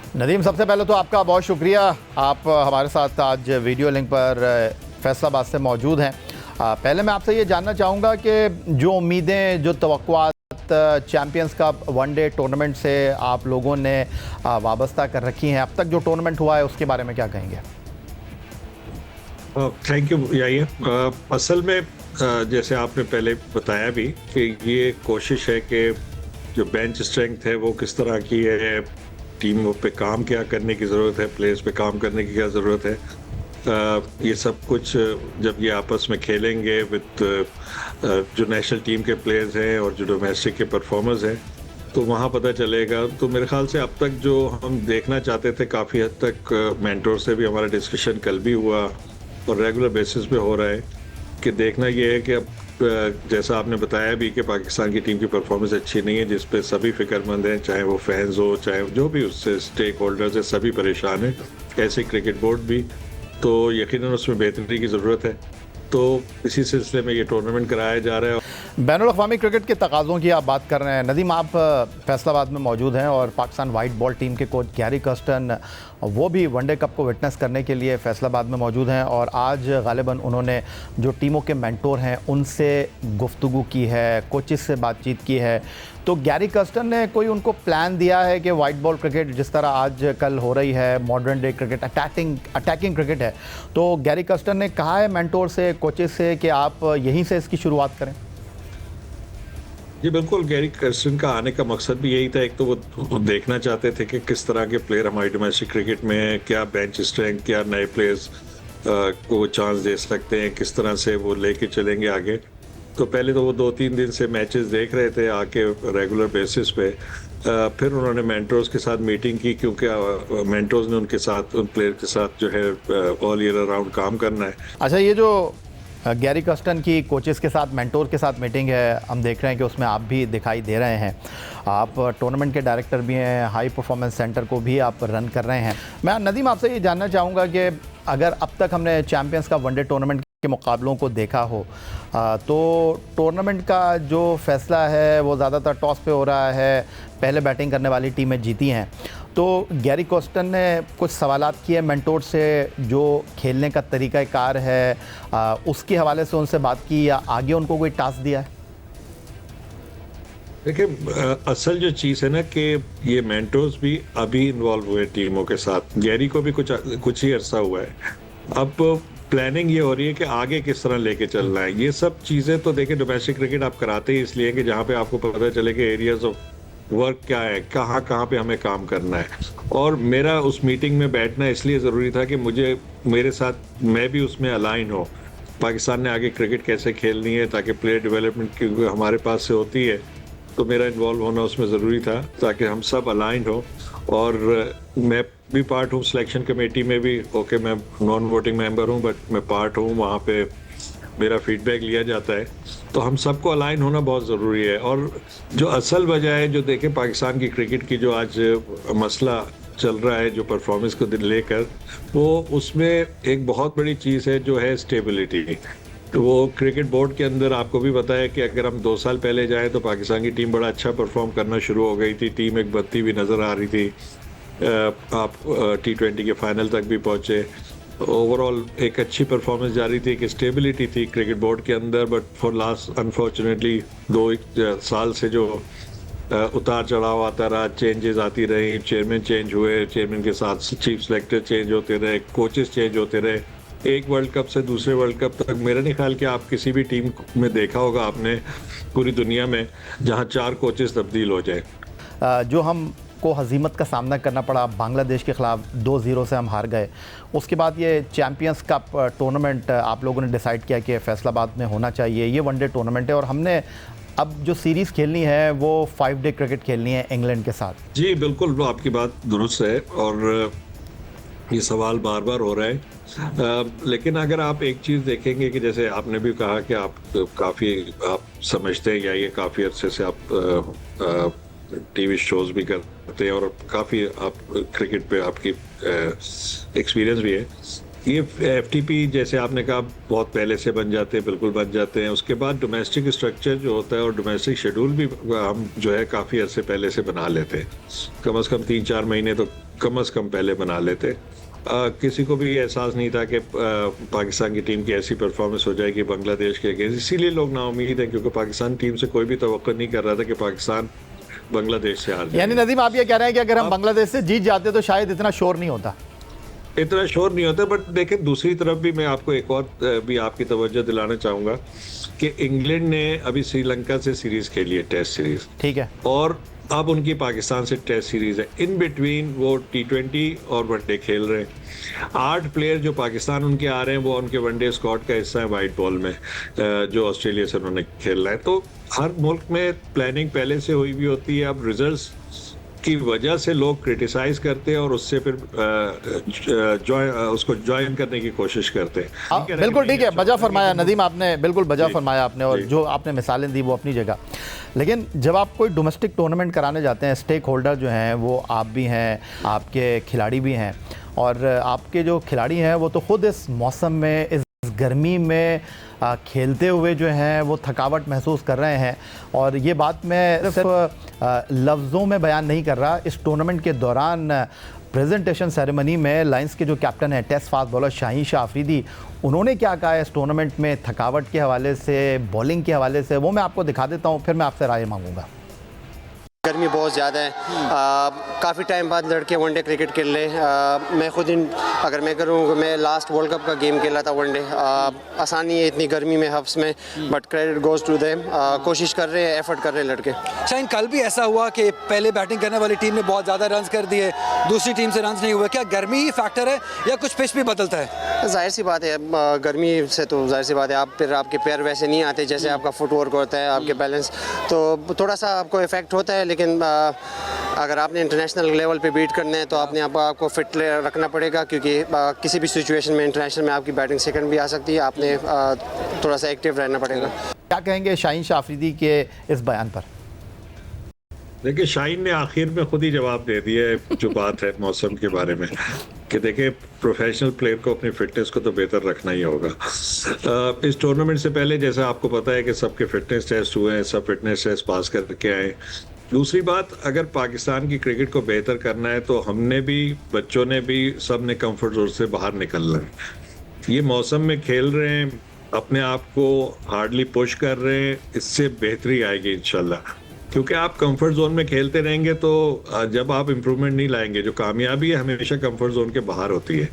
नदीम, सबसे पहले तो आपका बहुत शुक्रिया। आप हमारे साथ आज वीडियो लिंक पर फैसलाबाद से मौजूद हैं। पहले मैं आपसे ये जानना चाहूँगा कि जो उम्मीदें, जो तवक्कुआत चैम्पियंस कप वनडे टूर्नामेंट से आप लोगों ने वाबस्ता कर रखी हैं, अब तक जो टूर्नामेंट हुआ है उसके बारे में क्या कहेंगे? Thank you. यही असल में जैसे आपने पहले बताया भी कि ये कोशिश है कि जो बेंच स्ट्रेंथ है वो किस तरह की है, टीमों पे काम क्या करने की ज़रूरत है, प्लेयर्स पे काम करने की क्या ज़रूरत है। ये सब कुछ जब ये आपस में खेलेंगे विद जो नेशनल टीम के प्लेयर्स हैं और जो डोमेस्टिक के परफॉर्मर्स हैं, तो वहाँ पता चलेगा। तो मेरे ख्याल से अब तक जो हम देखना चाहते थे काफ़ी हद तक मेंटोर से भी हमारा डिस्कशन कल भी हुआ और रेगुलर बेसिस पे हो रहा है कि देखना ये है कि अब जैसा आपने बताया भी कि पाकिस्तान की टीम की परफॉर्मेंस अच्छी नहीं है, जिस पे सभी फिक्रमंद हैं, चाहे वो फैंस हो चाहे जो भी उससे स्टेक होल्डर्स है, सभी परेशान हैं, ऐसे क्रिकेट बोर्ड भी। तो यकीनन उसमें बेहतरी की ज़रूरत है। तो इसी सिलसिले में ये टूर्नामेंट कराया जा रहा है। बैनुल-अक़वामी क्रिकेट के तकाज़ों की आप बात कर रहे हैं। नदीम, आप फैसलाबाद में मौजूद हैं और पाकिस्तान वाइट बॉल टीम के कोच गैरी कर्स्टन वो भी वनडे कप को विटनेस करने के लिए फैसलाबाद में मौजूद हैं और आज गालिबन उन्होंने जो टीमों के मेंटोर हैं उनसे गुफ्तगू की है, कोचेस से बातचीत की है। तो गैरी कर्स्टन ने कोई उनको प्लान दिया है कि वाइट बॉल क्रिकेट जिस तरह आज कल हो रही है, modern day cricket, attacking cricket है, तो गैरी कर्स्टन ने कहा है मेंटोर से, कोचेस से कि आप यहीं से इसकी शुरुआत करें? जी बिल्कुल, गैरी कर्स्टन का आने का मकसद भी यही था। एक तो वो देखना चाहते थे कि किस तरह के प्लेयर हमारी डोमेस्टिक क्रिकेट में हैं, क्या बेंच स्ट्रेंथ, क्या नए प्लेयर्स को चांस दे सकते हैं, किस तरह से वो लेके चलेंगे आगे। तो पहले तो वो 2-3 दिन से मैचेस देख रहे थे आके रेगुलर बेसिस पे। फिर उन्होंने मेंटर्स के साथ मीटिंग की, क्योंकि मेंटर्स ने उनके साथ, उन प्लेयर के साथ जो है ऑल ईयर अराउंड काम करना है। अच्छा, ये जो गैरी कर्स्टन की कोचेस के साथ, मेंटोर के साथ मीटिंग है, हम देख रहे हैं कि उसमें आप भी दिखाई दे रहे हैं। आप टूर्नामेंट के डायरेक्टर भी हैं, हाई परफॉर्मेंस सेंटर को भी आप रन कर रहे हैं। मैं नदीम आपसे ये जानना चाहूँगा कि अगर अब तक हमने चैम्पियंस का वनडे टूर्नामेंट के मुकाबलों को देखा हो, तो टूर्नामेंट का जो फ़ैसला है वो ज़्यादातर टॉस पे हो रहा है, पहले बैटिंग करने वाली टीमें जीती हैं। तो गैरी कर्स्टन ने कुछ सवालात किए मेंटोर से, जो खेलने का तरीक़ाकार है उसके हवाले से उनसे बात की, या आगे उनको कोई टास्क दिया है? देखिए, असल जो चीज़ है ना कि ये मेंटोर्स भी अभी इन्वॉल्व हुए टीमों के साथ। गैरी को भी कुछ ही अरसा हुआ है। अब प्लानिंग ये हो रही है कि आगे किस तरह लेके चलना है। ये सब चीज़ें तो देखिए, डोमेस्टिक क्रिकेट आप कराते ही इसलिए कि जहाँ पे आपको पता चले कि एरियाज ऑफ वर्क क्या है, कहाँ कहाँ पे हमें काम करना है। और मेरा उस मीटिंग में बैठना इसलिए ज़रूरी था कि मेरे साथ मैं भी उसमें अलाइन हो। पाकिस्तान ने आगे क्रिकेट कैसे खेलनी है, ताकि प्लेयर डेवलपमेंट क्योंकि हमारे पास से होती है, तो मेरा इन्वॉल्व होना उसमें ज़रूरी था ताकि हम सब अलाइन हो। और मैं भी पार्ट हूँ सिलेक्शन कमेटी में भी। ओके, मैं नॉन वोटिंग मेंबर हूँ, बट मैं पार्ट हूँ, वहाँ पे मेरा फीडबैक लिया जाता है। तो हम सबको अलाइन होना बहुत ज़रूरी है। और जो असल वजह है, जो देखें पाकिस्तान की क्रिकेट की जो आज मसला चल रहा है, जो परफॉर्मेंस को लेकर, वो उसमें एक बहुत बड़ी चीज़ है जो है स्टेबिलिटी। तो वो क्रिकेट बोर्ड के अंदर आपको भी पता है कि अगर हम 2 साल पहले जाएं तो पाकिस्तान की टीम बड़ा अच्छा परफॉर्म करना शुरू हो गई थी, टीम एक बनती हुई नज़र आ रही थी। आप T20 के फाइनल तक भी पहुंचे। ओवरऑल एक अच्छी परफॉर्मेंस जारी थी, एक स्टेबिलिटी थी क्रिकेट बोर्ड के अंदर। बट फॉर लास्ट अनफॉर्चुनेटली 2 साल से जो उतार चढ़ाव आता रहा, चेंजेस आती रही, चेयरमैन चेंज हुए, चेयरमैन के साथ चीफ सेलेक्टर चेंज होते रहे, कोचेस चेंज होते रहे, एक वर्ल्ड कप से दूसरे वर्ल्ड कप तक। मेरा नहीं ख्याल कि आप किसी भी टीम में देखा होगा आपने पूरी दुनिया में जहां 4 कोचेस तब्दील हो जाए। जो हम को हज़ीमत का सामना करना पड़ा, बांग्लादेश के ख़िलाफ़ 2-0 से हम हार गए। उसके बाद ये चैम्पियंस कप टूर्नामेंट आप लोगों ने डिसाइड किया कि फैसलाबाद में होना चाहिए। ये वनडे टूर्नामेंट है और हमने अब जो सीरीज़ खेलनी है वो 5 डे क्रिकेट खेलनी है इंग्लैंड के साथ। जी बिल्कुल, वो आपकी बात दुरुस्त है और ये सवाल बार बार हो रहा है। लेकिन अगर आप एक चीज़ देखेंगे कि जैसे आपने भी कहा कि आप काफ़ी आप समझते हैं, या ये काफ़ी अरसे से आप टीवी शोज़ भी करते हैं और काफ़ी आप क्रिकेट पे आपकी एक्सपीरियंस भी है। ये एफटीपी जैसे आपने कहा बहुत पहले से बन जाते हैं, बिल्कुल बन जाते हैं। उसके बाद डोमेस्टिक स्ट्रक्चर जो होता है और डोमेस्टिक शेड्यूल भी हम जो है काफ़ी अरसे पहले से बना लेते हैं, कम से कम 3-4 महीने तो कम से कम पहले बना लेते। किसी को भी एहसास नहीं था कि पाकिस्तान की टीम की ऐसी परफॉर्मेंस हो जाएगी बांग्लादेश के अगेंस्ट, इसीलिए लोग नाउम्मीद हैं, क्योंकि पाकिस्तान टीम से कोई भी तवक्को नहीं कर रहा था कि पाकिस्तान बांग्लादेश से हार जाए। यानी नदीम आप ये कह रहे हैं कि अगर हम बांग्लादेश से जीत जाते तो शायद इतना शोर नहीं होता। इतना शोर नहीं होता, बट देखें दूसरी तरफ भी मैं आपको एक और भी आपकी तवज्जो दिलाना चाहूँगा कि इंग्लैंड ने अभी श्रीलंका से सीरीज़ खेली है, टेस्ट सीरीज़, ठीक है, और अब उनकी पाकिस्तान से टेस्ट सीरीज़ है। इन बिटवीन वो T20 और वनडे खेल रहे हैं। 8 प्लेयर जो पाकिस्तान उनके आ रहे हैं वो उनके वनडे स्क्वाड का हिस्सा है वाइट बॉल में, जो ऑस्ट्रेलिया से उन्होंने खेलना है। तो हर मुल्क में प्लानिंग पहले से हुई भी होती है। अब रिजल्ट्स की वजह से लोग क्रिटिसाइज करते हैं और उससे फिर उसको ज्वाइन करने की कोशिश करते हैं। बिल्कुल ठीक है, बजा फरमाया नदीम आपने, बिल्कुल बजा फरमाया आपने, और जो आपने मिसालें दी वो अपनी जगह। लेकिन जब आप कोई डोमेस्टिक टूर्नामेंट कराने जाते हैं, स्टेक होल्डर जो हैं वो आप भी हैं, आपके खिलाड़ी भी हैं, और आपके जो खिलाड़ी हैं वो तो ख़ुद इस मौसम में, इस गर्मी में खेलते हुए जो हैं वो थकावट महसूस कर रहे हैं। और ये बात मैं सिर्फ लफ्ज़ों में बयान नहीं कर रहा, इस टूर्नामेंट के दौरान प्रेजेंटेशन सेरेमनी में लायंस के जो कैप्टन हैं, test fast bowler Shaheen Shah Afridi, उन्होंने क्या कहा है इस टूर्नामेंट में थकावट के हवाले से, बॉलिंग के हवाले से, वो मैं आपको दिखा देता हूँ, फिर मैं आपसे राय मांगूंगा। गर्मी बहुत ज़्यादा है, काफ़ी टाइम बाद लड़के वनडे क्रिकेट खेल रहे हैं। मैं खुद अगर मैं करूँ, मैं लास्ट वर्ल्ड कप का गेम खेला था वनडे। आसानी है इतनी गर्मी में, हफ्स में, but credit goes to them. कोशिश कर रहे हैं, एफर्ट कर रहे हैं लड़के। शायद कल भी ऐसा हुआ कि पहले बैटिंग करने वाली टीम ने बहुत ज़्यादा रन्स कर दिए, दूसरी टीम से रन्स नहीं हुए। क्या गर्मी ही फैक्टर है या कुछ पिच भी बदलता है? जाहिर सी बात है, गर्मी से तो जाहिर सी बात है, आपके पैर वैसे नहीं आते जैसे आपका फुटवर्क होता है, आपके बैलेंस, तो थोड़ा सा आपको इफेक्ट होता है। लेकिन अगर आपने इंटरनेशनल लेवल पे बीट करना है तो आपको फिट रखना पड़ेगा, क्योंकि किसी भी सिचुएशन में इंटरनेशनल में आपकी बैटिंग सेकंड भी आ सकती है। आपने थोड़ा सा एक्टिव रहना पड़ेगा। क्या कहेंगे शाहीन शाह अफरीदी के इस बयान पर? देखिए, शाहीन ने आखिर में खुद ही जवाब दे दिया है जो बात है मौसम के बारे में, कि देखिए प्रोफेशनल प्लेयर को अपनी फिटनेस को तो बेहतर रखना ही होगा। इस टूर्नामेंट से पहले जैसा आपको पता है कि सबके फिटनेस टेस्ट हुए हैं, सब फिटनेस टेस्ट पास करके आए। दूसरी बात, अगर पाकिस्तान की क्रिकेट को बेहतर करना है तो हमने भी, बच्चों ने भी, सब ने कम्फर्ट जोन से बाहर निकलना है। ये मौसम में खेल रहे हैं, अपने आप को हार्डली पुश कर रहे हैं, इससे बेहतरी आएगी इंशाल्लाह। क्योंकि आप कंफर्ट जोन में खेलते रहेंगे तो जब आप इम्प्रूवमेंट नहीं लाएंगे, जो कामयाबी है हमेशा कंफर्ट जोन के बाहर होती है।